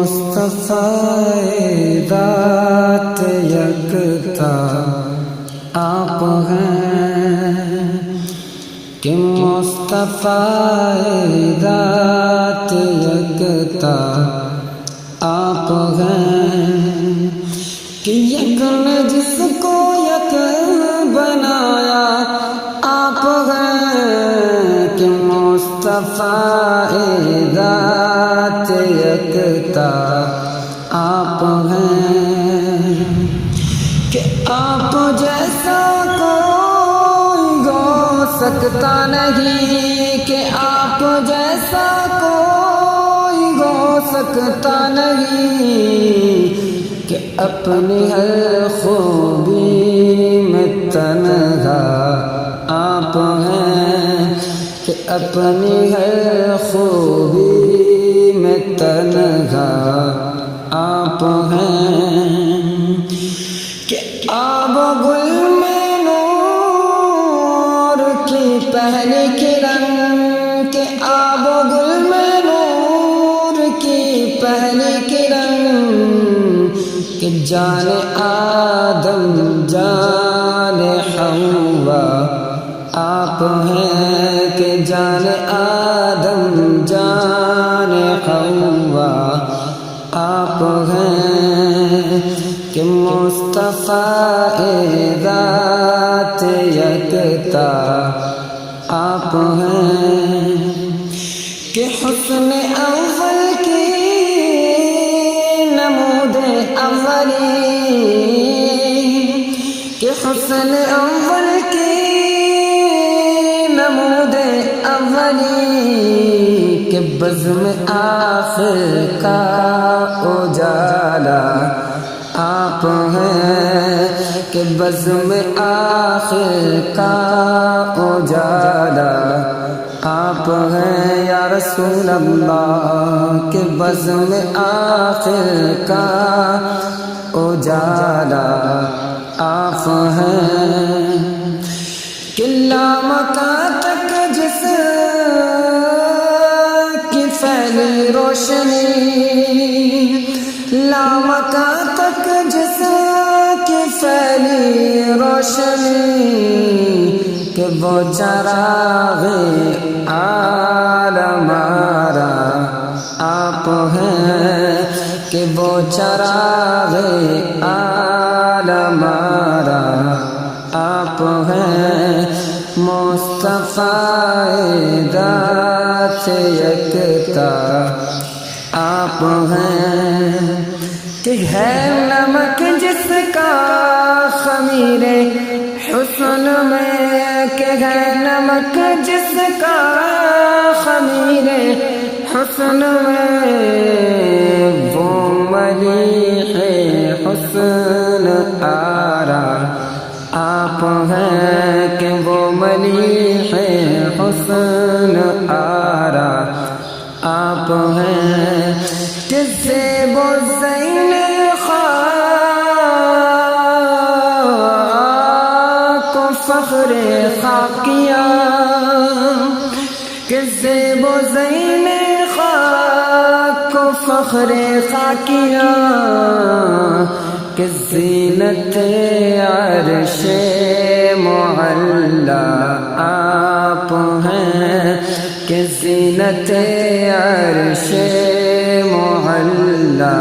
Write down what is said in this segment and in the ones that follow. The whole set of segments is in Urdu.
مصطفی ذات یکتا آپ ہیں، کہ مصطفی ذات یکتا آپ ہیں، کہ یک نے جس کو یک بنایا آپ ہیں، کہ مصطفی ذات یکتا آپ ہیں، کہ آپ جیسا کوئی ہو سکتا نہیں، کہ آپ جیسا کوئی ہو سکتا نہیں، کہ اپنی ہر خوبی میں تنہا آپ ہیں، کہ اپنی ہر خوبی میں تنہا آپ ہیں، کہ آب و گل میں نور کی پہلی کرن، کہ آب و گل میں نور کی پہلی کرن، کہ جان آدم جان حوا آپ ہیں، کہ جان آدم جان حوا آپ ہیں، کہ مصطفی ذات یکتا آپ ہیں، کہ حسن اول کی نمود اولی، کہ حسن اول کی نمود اولی، کہ بزم آخر کا اجالا آپ ہیں، کہ بزم آخر کا اجالا آپ ہیں یا رسول اللہ، کہ بزم آخر کا اجالا آپ ہیں، کہ لامکان تک جس کی پھیلی روشنی، لامکان تک جس کی پھیلی روشنی، کہ وہ چراغ عالم آرا آپ ہیں، کہ وہ چراغ عالم آرا آپ ہیں، مصطفی ذات یکتا آپ ہیں، کہ ہے نمک جس کا خمیر حسن میں، کہ ہے نمک جس کا خمیر حسن میں، وہ ملیح حسن آرا آپ ہیں، کہ وہ ملیح حسن آرا آپ ہیں، کہ زیب و زین خاک و فخر خاکیاں، کہ زیب و زین خاک و فخر خاکیاں، کہ زینت عرش معلا آپ ہیں، کہ زینت عرش معلا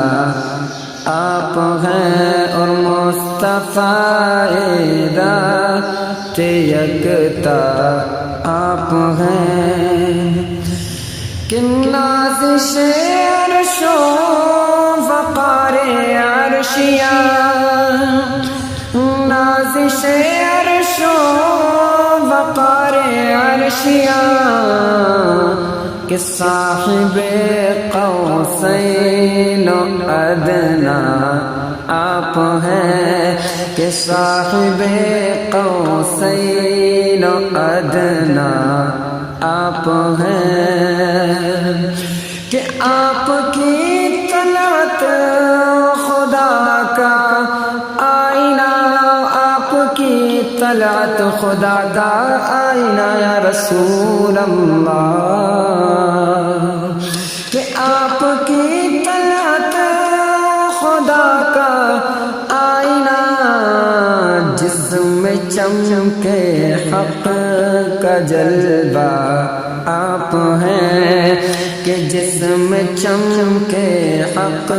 آپ ہیں، اور مصطفی ذات یکتا آپ ہیں، کہ نازش عرش و وقار عرشیاں، نازش عرش و وقار عرشیاں، کہ صاحب قوسین و ادنا آپ ہیں، کہ صاحب قوسین و ادنا آپ ہیں، کہ آپ کی طلعت خدا کا آئینہ، آپ کی طلعت خدا کا آئینہ یا رسول اللہ، کہ آپ کی طلعت خدا کا آئینہ، جس میں چمکے حق کا جلوہ آپ ہیں، کہ جس میں چمکے حق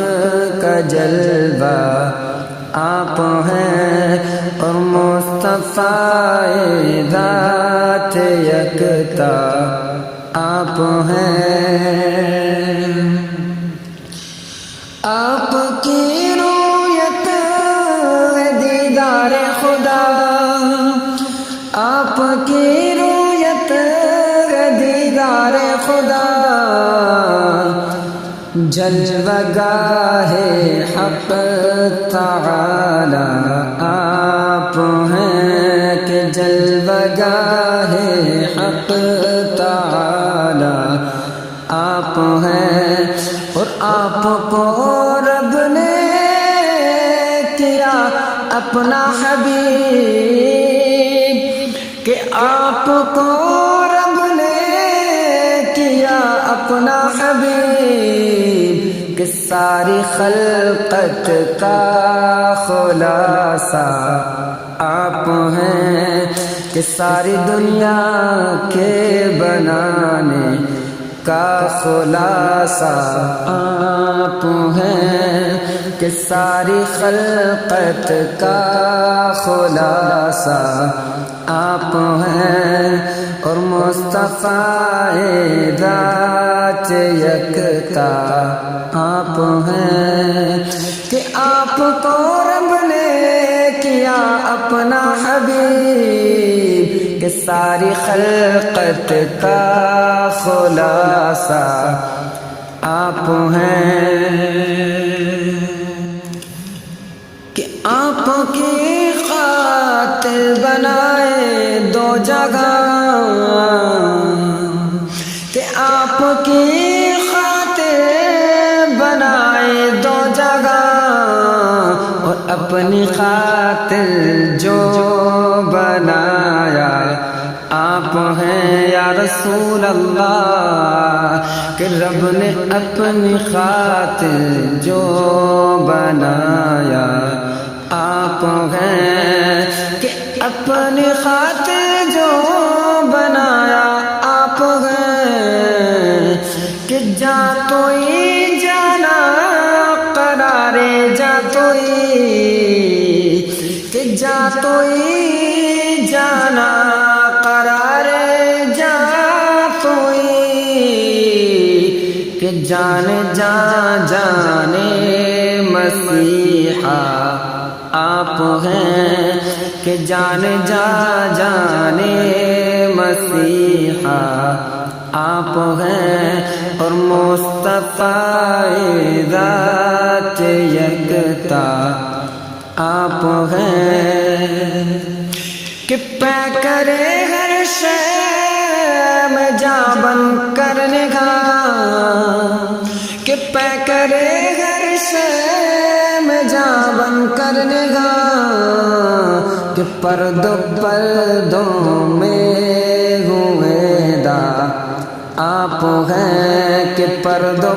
کا جلوہ آپ ہیں، اور مصطفیٰ ذات یکتا آپ ہیں۔ آپ کی رویت ہے دیدار خدا، آپ کی رویت ہے دیدار خدا، جلوہ گاہ حق تعالی آپ ہیں، کہ جلوہ گاہ حق تعالی آپ ہیں، اور آپ کو رب نے کیا اپنا حبیب، کہ آپ کو رب نے کیا اپنا حبیب، کہ ساری خلقت کا خلاصہ آپ ہیں، کہ ساری دنیا کے بنانے کا خلاصہ آپ ہیں، کہ ساری خلقت کا خلاصہ آپ ہیں، اور مصطفیٰ ذات یکتا آپ ہیں، کہ آپ کو رب نے کیا اپنا حبیب، کہ ساری خلقت کا خلاصہ آپ ہیں، کہ آپ کی خاطر بنائے دو جگہ، کہ آپ کی خاطر بنائے دو جگہ، اور اپنی خاطر جو بنایا آپ ہیں یا رسول اللہ، کہ رب نے اپنی خاطر جو بنایا آپ ہیں، کہ اپنی خاطر جو بنایا آپ ہیں، کہ جا تو ہی جانا قرارے جا تو ہی، کہ جا تو ہی جانا قرارے جا تو ہی، کہ جان جانے مسیحا آپ ہیں، کہ جان جانے مسیحا آپ ہیں، اور مصطفیٰ ذات یکتا آپ ہیں، کہ پے کرے ہر شے میں جا بن کرنے گا، کہ پے کرے ہر شے میں جا بن کرنے گا، کہ پردوں میں ہوئے دا آپ ہیں، کہ پردوں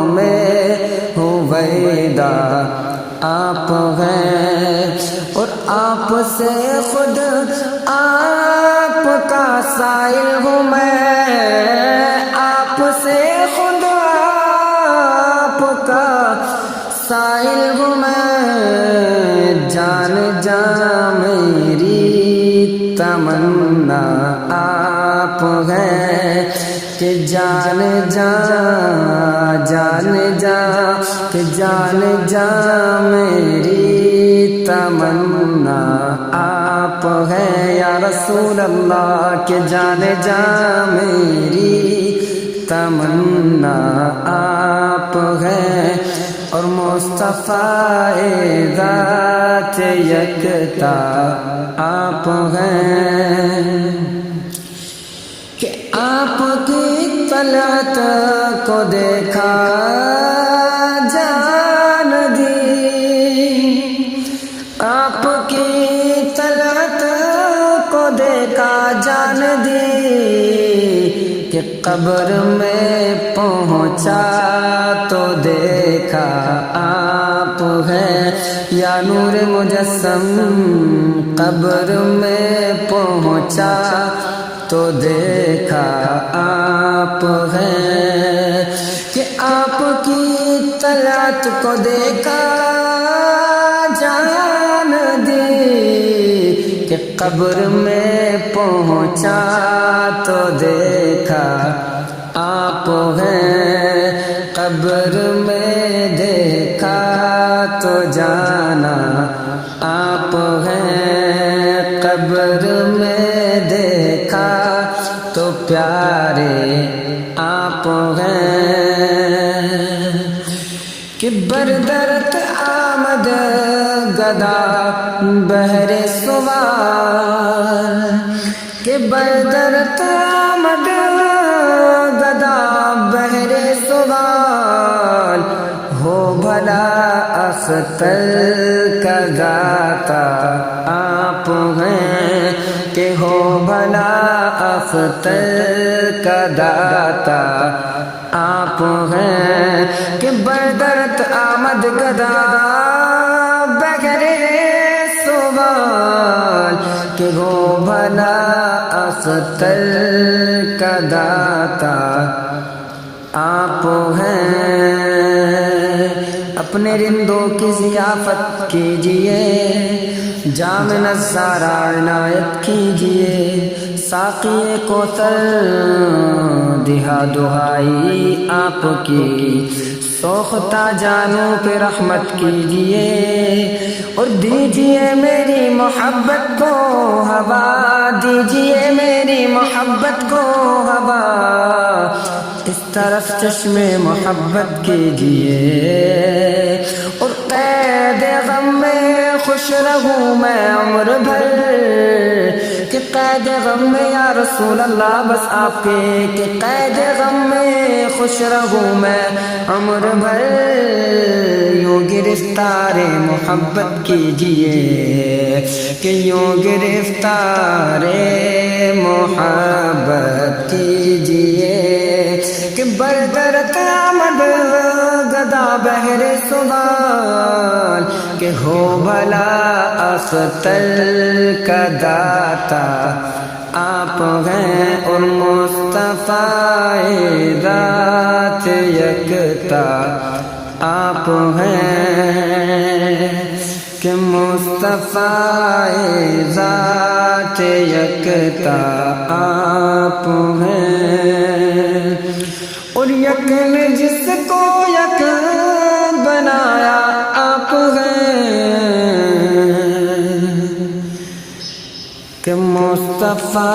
میں ہوئے دا آپ ہیں، اور آپ سے خود آپ کا سائل ہوں میں، آپ سے خود آپ کا سائل ہوں میں، جان میری تمنا آپ ہیں، کہ جان کہ جان میری تمنا آپ ہیں یا رسول اللہ، کہ جان میری تمنا آپ ہیں، اور مصطفیٰ ذات یکتا آپ ہیں، کہ آپ کی طلعت کو دیکھا جان دی، آپ کی طلعت کو دیکھا جان دی، کہ قبر میں پہنچا تو دیکھا ہیں یا نور مجسم قبر میں پہنچا تو دیکھا آپ ہیں کہ آپ کی طلعت کو دیکھا جان دی کہ قبر میں پہنچا تو دیکھا آپ ہیں قبر میں دیکھا تو جانا آپ ہیں قبر میں دیکھا تو پیارے آپ ہیں کہ بردرت آمد گدا بہر سوار کہ بردرت آمد گدا بہر سوار ہو بھلا اختر کا داتا آپ ہیں کہ ہو بھلا اختر کا داتا آپ ہیں کہ بردرت آمد گدا بغیر سوال کہ ہو بھلا اختر کا داتا آپ ہیں اپنے رندوں کی ضیافت کیجئے جام نظارہ عنایت کیجئے ساقی کوثر دہا دہائی آپ کی سوختہ جانوں پہ رحمت کیجئے اور دیجئے میری محبت کو ہوا دیجئے میری محبت کو ہوا اس طرف چشم محبت کیجئے اور قید غم میں خوش رہوں میں عمر بھر کہ قید غم میں یا رسول اللہ بس آپ کے کہ قید غم میں خوش رہوں میں عمر بھر یوں گرفتار محبت کیجئے کہ یوں گرفتار محبت کیجئے کہ بردرت آمد گدا بہر سوال کہ ہو بھلا اختر کا داتا آپ ہیں اور مصطفیٰ ذات یکتا آپ ہیں کہ مصطفیٰ ذات یکتا آپ ہیں اور یک نے جس کو یک بنایا آپ ہیں کہ مصطفیٰ